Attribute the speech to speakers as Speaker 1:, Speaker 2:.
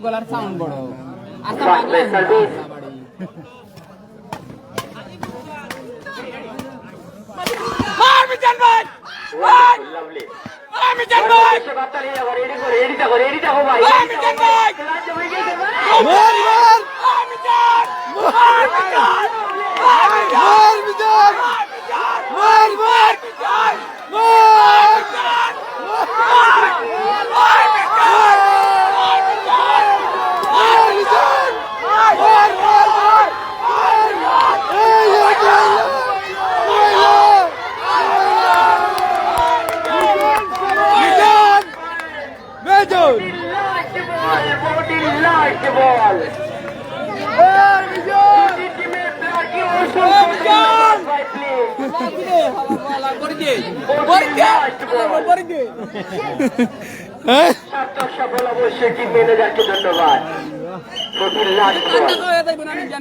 Speaker 1: গলার সাউন্ড বড় আচ্ছা
Speaker 2: Fast break service.
Speaker 1: মার মিজান ভাই
Speaker 2: Lovely.
Speaker 1: মিজান ভাই
Speaker 2: Ready থাকো ভাই।
Speaker 1: মিজান ভাই
Speaker 2: ক্লাস হয়ে গেছে ভাই।
Speaker 1: মার মিজান মার মিজান মার মিজান মার মিজান
Speaker 2: Last ball. সফল অবশ্যই টিম ম্যানেজারকে ধন্যবাদ। লাস্ট বল।